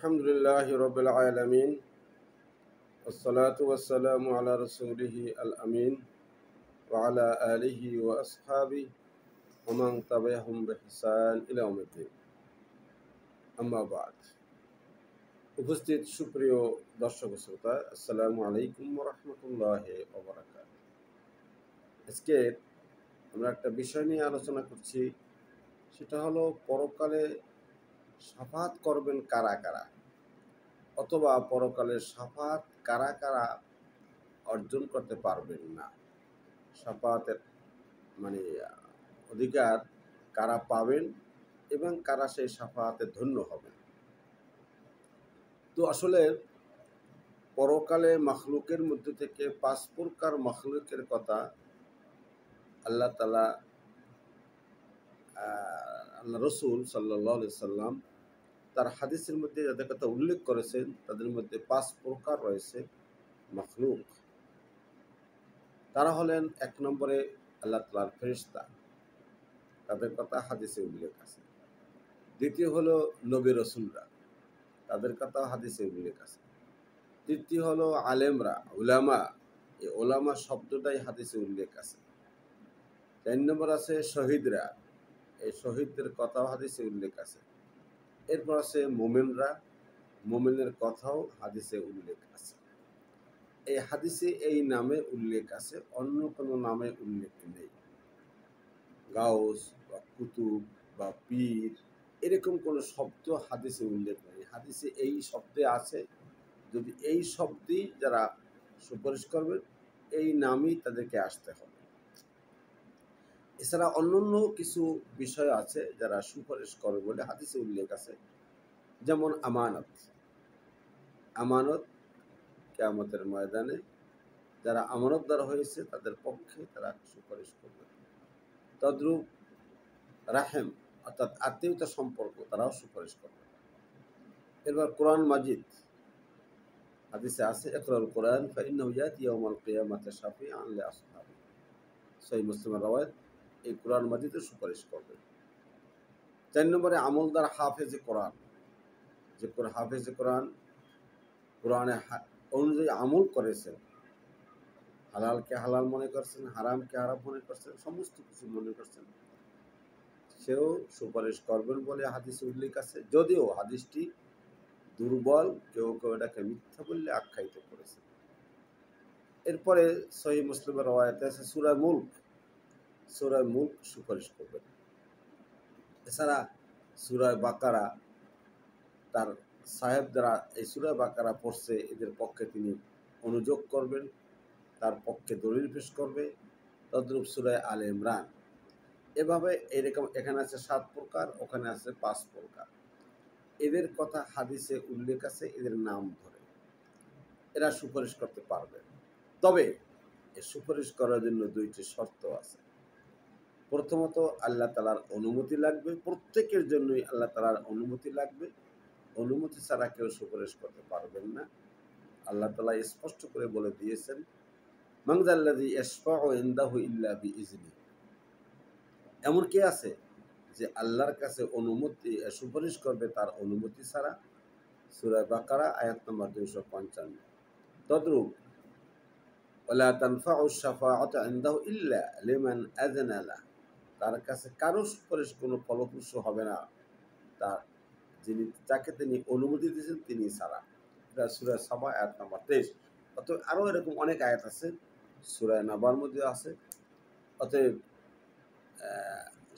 আলহামদুলিল্লাহি রাব্বিল আলামিন ওয়াসসালাতু ওয়াসসালামু আলা রাসূলিহি আল আমিন ওয়া আলা আলিহি ওয়া আসহাবিহি ওয়া মান তাবি'আহুম বিইহসান ইলা ইয়াউমিদ্দিন। আম্মা বা'দ। উপস্থিত সুপ্রিয় দর্শক শ্রোতা, আসসালামু আলাইকুম ওয়া রাহমাতুল্লাহি ওয়া বারাকাতুহু। আজকে আমরা একটা বিষয় নিয়ে আলোচনা করছি, সেটা হলো পরকালে শাফাত করবেন কারা কারা, অথবা পরকালের শাফাত কারা কারা অর্জন করতে পারবেন না। শাফাতের মানে অধিকার কারা পাবেন এবং কারা সেই শাফাতে ধন্য হবেন। তো আসলে পরকালে মাখলুকের মধ্যে থেকে ৫ প্রকার মাখলুকের কথা আল্লাহ তাআলা আল্লাহ রসুল সাল্লাল্লাহু আলাইহি সাল্লাম তার হাদিসের মধ্যে যাদের কথা উল্লেখ করেছেন, তাদের মধ্যে ৫ প্রকার রয়েছে মাখলুক। তারা হলেন ১ নম্বরে আল্লাহ তাআলার ফেরেশতা, তাদের কথা হাদিসে উল্লেখ আছে। দ্বিতীয় হলো নবী রাসূলরা, তাদের কথা হাদিসে উল্লেখ আছে। তৃতীয় হলো আলেমরা, উলামা, এই ওলামা শব্দটাই হাদিসে উল্লেখ আছে। ৪ নম্বর আছে শহীদরা, এই শহীদদের কথাও হাদিসে উল্লেখ আছে। এরপর আছে মোমেনরা, মোমেনের কথাও হাদিসে উল্লেখ আছে। এই হাদিসে এই নামে উল্লেখ আছে, অন্য কোনো নামে উল্লেখ নেই। গাউস বা কুতুব বা পীর এরকম কোনো শব্দ হাদিসে উল্লেখ নেই। হাদিসে এই শব্দে আছে, যদি এই শব্দেই যারা সুপারিশ করবে এই নামই তাদেরকে আসতে হবে। এছাড়া অন্যান্য কিছু বিষয় আছে যারা সুপারিশ করবে বলে হাদিসে উল্লেখ আছে, যেমন আমানত। আমানত কিয়ামতের ময়দানে যারা আমানতদার হয়েছে তাদের পক্ষে তারা সুপারিশ করবে। তদ্রূপ রাহেম অর্থাৎ আত্মীয়তা সম্পর্ক, তারাও সুপারিশ করবে। এবার কোরআন মাজিদ, হাদিসে আছে ইকরাউল কোরআন ফাইন্নাহু ইয়াতি ইয়াউমাল কিয়ামাতি শাফিআন লিআসহাবি। সহিহ মুসলিমের রওয়ায়াত, এই কোরআন মাজিদে সুপারিশ করবে। ৪ নম্বরে আমলদার হাফেজে কোরআন, যে হাফেজে কোরআন কোরআনে অনুযায়ী আমল করেছেন, হালালকে হালাল মনে করছেন, হারামকে হারাম মনে করছেন, সমস্ত কিছু মনে করছেন, সেও সুপারিশ করবেন বলে হাদিসে উল্লেখ আছে। যদিও হাদিসটি দুর্বল, কেউ কেউ এটাকে মিথ্যা বললে আখ্যায়িত করেছে। এরপরে সহিহ মুসলিমের রওয়ায়াতে আছে সূরা মুলক, সূরা মুলক সুপারিশ করবেন। এছাড়া সূরা বাকারা, তার সাহেব যারা এই সূরা বাকারা পড়ছে এদের পক্ষে তিনি অনুযোগ করবেন, তার পক্ষে দলিল পেশ করবে। তদ্রূপ সূরা আলে ইমরান। এভাবে এরকম এখানে আছে ৭ প্রকার, ওখানে আছে ৫ প্রকার। এদের কথা হাদিসে উল্লেখ আছে, এদের নাম ধরে এরা সুপারিশ করতে পারবে। তবে এই সুপারিশ করার জন্য ২টি শর্ত আছে। প্রথমত আল্লাহ তাআলার অনুমতি লাগবে, প্রত্যেকের জন্যই আল্লাহ তাআলার অনুমতি লাগবে। অনুমতি ছাড়া কেউ সুপারিশ করতে পারবেন না। আল্লাহ তাআলা স্পষ্ট করে বলে দিয়েছেন, মান যাল্লাযী ইয়াশফাউ ইনদাহু ইল্লা বিইজনিহি। এমন কে আছে যে আল্লাহর কাছে অনুমতি সুপারিশ করবে তার অনুমতি ছাড়া? সূরা বাকারা আয়াত নম্বর 255। তদ্রূপ ওয়ালা তানফাউ শাফাআতু ইনদাহু ইল্লা লিমান আযানা লাহু, তার কাছে কারো সুপারিশ কোনো ফলপ্রসূ হবে না তার যাকে তিনি অনুমতি দিয়েছেন তিনি ছাড়া। এটা সূরা সাবা আয়াত নম্বর 23। অতএব আরও এরকম অনেক আয়াত আছে, সূরা নাবার মধ্যে আছে। অতএব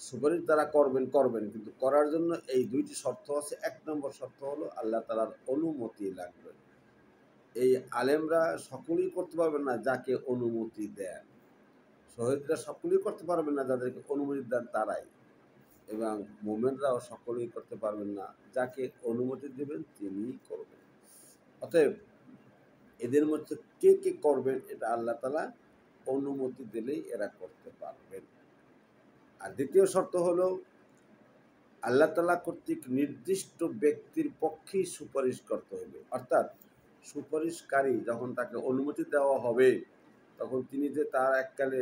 সুপারিশ তারা করবেন, কিন্তু করার জন্য এই ২টি শর্ত আছে। ১ নম্বর শর্ত হলো আল্লাহ তাআলার অনুমতি লাগবে। এই আলেমরা সকলেই করতে পারবেন না যাকে অনুমতি দেন, শহীদরা সকলেই করতে পারবেন না যাদেরকে অনুমতি দেন তারাই, এবং মোমেনরাও সকলেই করতে পারবেন না, যাকে অনুমতি দেবেন তিনিই করবেন। অতএব এদের মধ্যে কে কে করবেন এটা আল্লাহ তাআলা অনুমতি দিলেই এরা করতে পারবেন। আর দ্বিতীয় শর্ত হলো আল্লাহ তাআলা কর্তৃক নির্দিষ্ট ব্যক্তির পক্ষেই সুপারিশ করতে হবে। অর্থাৎ সুপারিশকারী যখন তাকে অনুমতি দেওয়া হবে, তখন তিনি যে তার এককালে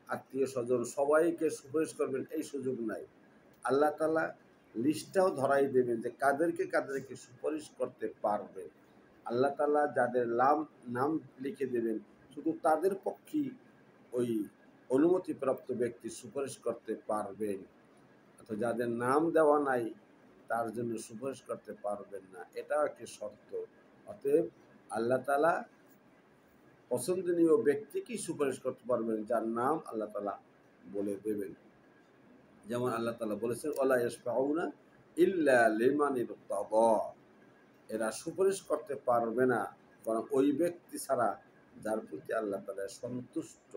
আত্মীয় স্বজন সবাইকে সুপারিশ করবেন এই সুযোগ নাই। আল্লাহ তাআলা লিস্টটাও ধরাই দেবেন যে কাদেরকে কাদেরকে সুপারিশ করতে পারবে। আল্লাহ তাআলা যাদের নাম লিখে দেবেন, শুধু তাদের পক্ষেই ওই অনুমতিপ্রাপ্ত ব্যক্তি সুপারিশ করতে পারবেন। অর্থাৎ যাদের নাম দেওয়া নাই তার জন্য সুপারিশ করতে পারবেন না, এটাও একটি শর্ত। অতএব আল্লাহ তাআলা পছন্দনীয় ব্যক্তিকেই সুপারিশ করতে পারবেন যার নাম আল্লাহ তাআলা বলে দেবেন। যেমন আল্লাহ তাআলা বলেছেন, ওয়ালা ইয়াশফাউনা ইল্লা লিমান ইরতাদা, এরা সুপারিশ করতে পারবে না বরং ওই ব্যক্তি ছাড়া যার প্রতি আল্লাহ তাআলা সন্তুষ্ট।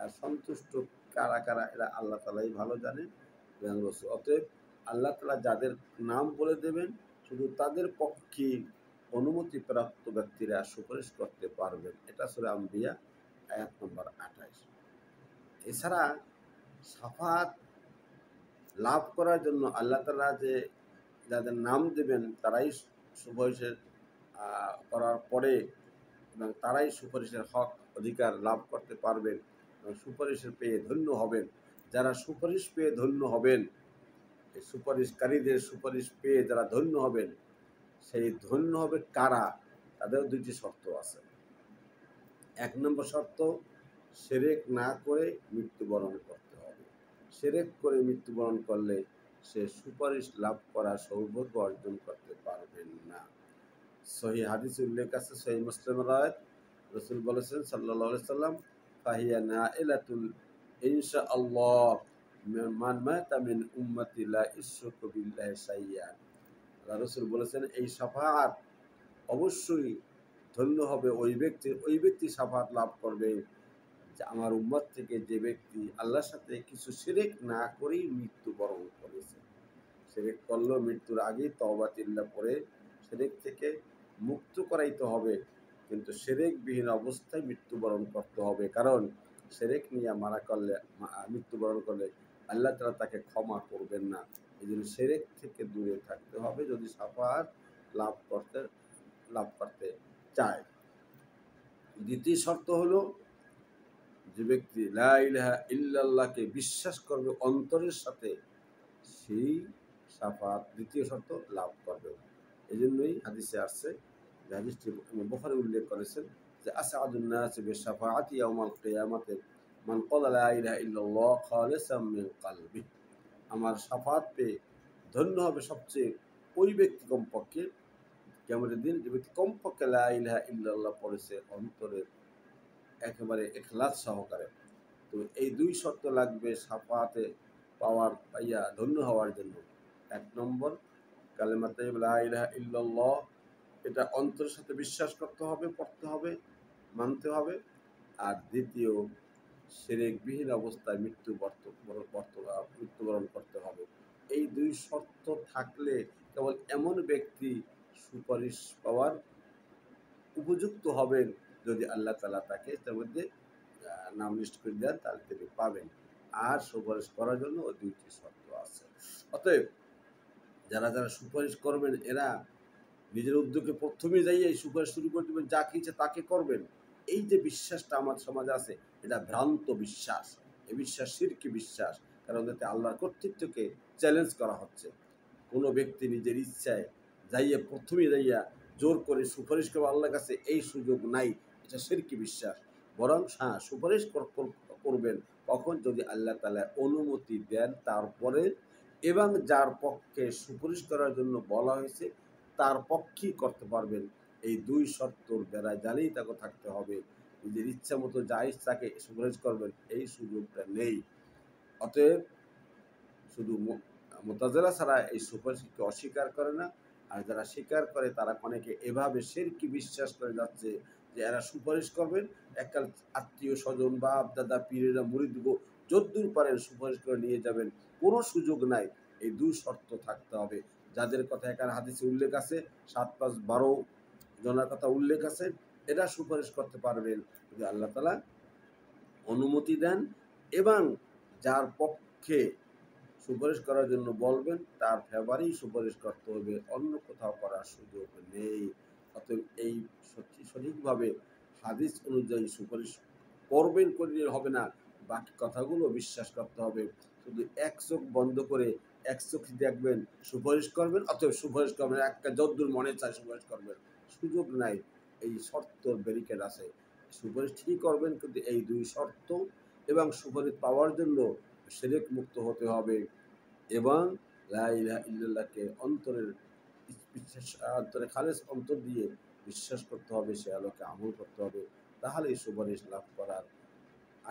আর সন্তুষ্ট কারা কারা, এরা আল্লাহ তাআলাই ভালো জানেন। অতএব আল্লাহ তাআলা যাদের নাম বলে দেবেন, শুধু তাদের পক্ষে অনুমতিপ্রাপ্ত ব্যক্তিরা সুপারিশ করতে পারবেন। এটা সূরা আম্বিয়া আয়াত নম্বর 28। এছাড়া শাফাত লাভ করার জন্য আল্লাহ তাআলা যে যাদের নাম দেবেন তারাই সুপারিশের করার পরে এবং তারাই সুপারিশের হক অধিকার লাভ করতে পারবেন এবং সুপারিশের পেয়ে ধন্য হবেন। যারা সুপারিশ পেয়ে ধন্য হবেন, এই সুপারিশকারীদের সুপারিশ পেয়ে যারা ধন্য হবেন, সেই ধন্য হবে কারা? তাদের দুইটি শর্ত আছে। ১ নম্বর শর্ত, শিরক না করে মৃত্যুবরণ করতে হবে। শিরক করে মৃত্যুবরণ করলে সে সুপারিশ লাভ করা সৌভাগ্য অর্জন করতে পারবেন না। সহিহ হাদিসে উল্লেখ আছে, সহিহ মুসলিমের রাওয়ায়াত, রাসূল বলেছেন সাল্লাল্লাহু আলাইহি সাল্লাম, ফাহিয়া নাইলাতুল ইনশাআল্লাহ মান মাতা মিন উম্মতি লা ইশরাকু বিল্লাহি শাইয়ান। রাসূল বলেছেন এই শাফাআত অবশ্যই ধন্য হবে ওই ব্যক্তি শাফাআত লাভ করবে যে আমার উম্মত থেকে যে ব্যক্তি আল্লাহর সাথে কিছু শিরক না করেই মৃত্যুবরণ করেছে। শিরক করলেও মৃত্যুর আগেই তওবা তিল্লা পড়ে শিরক থেকে মুক্ত করাইতে হবে, কিন্তু শিরকবিহীন অবস্থায় মৃত্যুবরণ করতে হবে। কারণ শিরক নিয়ে মৃত্যুবরণ করলে আল্লাহ তাআলা তাকে ক্ষমা করবেন না। এই জন্য শিরক থেকে দূরে থাকতে হবে যদি শাফাআত লাভ করতে চায়। দ্বিতীয় শর্ত হলো, যে ব্যক্তি লা ইলাহা ইল্লাল্লাহকে বিশ্বাস করবে অন্তরের সাথে, সেই শাফাআত দ্বিতীয় শর্ত লাভ করবে। এই জন্যই হাদিসে আসছে, যে হাদিসটি বুখারী উল্লেখ করেছেন যে আসআদুন নাস বিশাফাআতি ইয়াউমাল কিয়ামাতি মান ক্বালা লা ইলাহা ইল্লাল্লাহ খালিসাম মিন কলবি। আমার শাফাআত পেয়ে ধন্য হবে সবচেয়ে ওই ব্যক্তি, কমপক্ষে কিয়ামতের দিন যে ব্যক্তি কমপক্ষে লা ইলাহা ইল্লাল্লাহ পড়েছে অন্তরের একেবারে ইখলাস সহকারে। তো এই দুই শর্ত লাগবে শাফাআতে পাইয়া ধন্য হওয়ার জন্য। ১ নম্বর, কালেমাতে লা ইলাহা ইল্লাল্লাহ, এটা অন্তরের সাথে বিশ্বাস করতে হবে, পড়তে হবে, মানতে হবে। আর দ্বিতীয়, শিরকবিহীন অবস্থায় মৃত্যুবরণ করতে হবে। এই দুই শর্ত থাকলে কেবল এমন ব্যক্তি সুপারিশ পাওয়ার উপযুক্ত হবেন, যদি আল্লাহ তাআলা তাকে তার মধ্যে নাম লিস্ট করে দেন, তাহলে তিনি পাবেন। আর সুপারিশ করার জন্য ওই দুইটি শর্ত আছে। অতএব যারা সুপারিশ করবেন, এরা নিজের উদ্যোগে প্রথমে যাই এই সুপারিশ শুরু করে দেবেন, যা ইচ্ছে তাকে করবেন। এই যে বিশ্বাসটা আমার সমাজে আছে, এটা ভ্রান্ত বিশ্বাস। এই বিশ্বাস শিরকি বিশ্বাস। কারণ এতে আল্লাহর কর্তৃত্বকে চ্যালেঞ্জ করা হচ্ছে। কোনো ব্যক্তি নিজের ইচ্ছায় প্রথমে জোর করে সুপারিশ করবে আল্লাহর কাছে, এই সুযোগ নাই। এটা শিরকি বিশ্বাস। বরং সুপারিশ করবেন কখন? যদি আল্লাহ তাআলা অনুমতি দেন তারপরে, এবং যার পক্ষে সুপারিশ করার জন্য বলা হয়েছে তার পক্ষেই করতে পারবেন। এই দুই শর্তর বেড়ায় জানেই তাকে থাকতে হবে। নিজের ইচ্ছা মতো যা ইচ্ছাকে সুপারিশ করবেন, এই সুযোগটা নেই। অতএব শুধু মুতাজিলা ছাড়া এই সুপারিশকে অস্বীকার করে না। আর যারা স্বীকার করে তারা অনেকে এভাবে শিরকি বিশ্বাস করে যাচ্ছে যে এরা সুপারিশ করবেন, এককাল আত্মীয় স্বজন, বাপ দাদা, পীরেরা, মুরিদ যদ্দূর পারেন সুপারিশ করে নিয়ে যাবেন, কোনো সুযোগ নাই। এই দুই শর্ত থাকতে হবে। যাদের কথা এখানে হাদিসে উল্লেখ আছে, ৭, ৫, ১২ জনের কথা উল্লেখ আছে, এরা সুপারিশ করতে পারবেন যদি আল্লাহ তাআলা অনুমতি দেন, এবং যার পক্ষে সুপারিশ করার জন্য বলবেন তার ফেভারেই সুপারিশ করতে হবে, অন্য কোথাও করার সুযোগ নেই। অতএব এই সঠিকভাবে হাদিস অনুযায়ী সুপারিশ করলে হবে না, বাকি কথাগুলো বিশ্বাস করতে হবে। শুধু এক চোখ বন্ধ করে এক চোখে দেখবেন সুপারিশ করবেন, অথবা সুপারিশ করবেন একটা যদ্দূর মনে চায় সুপারিশ করবেন, সুযোগ নাই। এই শর্ত ব্যারিকেড আছে। সুপারিশ ঠিকই করবেন, কিন্তু এই ২ শর্ত এবং সুপারিশ পাওয়ার জন্য শিরক মুক্ত হতে হবে এবং লা ইলাহা ইল্লাল্লাহকে অন্তরের বিশ্বাস, অন্তরে খালেস অন্তর দিয়ে বিশ্বাস করতে হবে, সে আলোকে আমল করতে হবে। তাহলেই সুপারিশ লাভ করার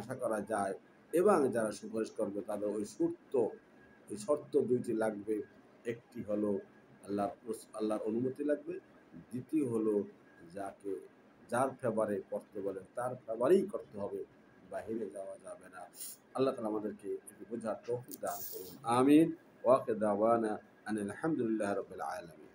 আশা করা যায়। এবং যারা সুপারিশ করবে তাদের ওই শর্ত ২ টি লাগবে। একটি হলো আল্লাহর অনুমতি লাগবে। দ্বিতীয় হলো যার ফেভারে করতে বলেন তার ফেভারেই করতে হবে, বাহিরে যাওয়া যাবে না। আল্লাহ তাআলা আমাদেরকে এটি বোঝার তৌফিক দান করুন। আমিন। ওয়া আখিরু দাওয়ানা আনিল হামদুলিল্লাহি রাব্বিল আলামিন।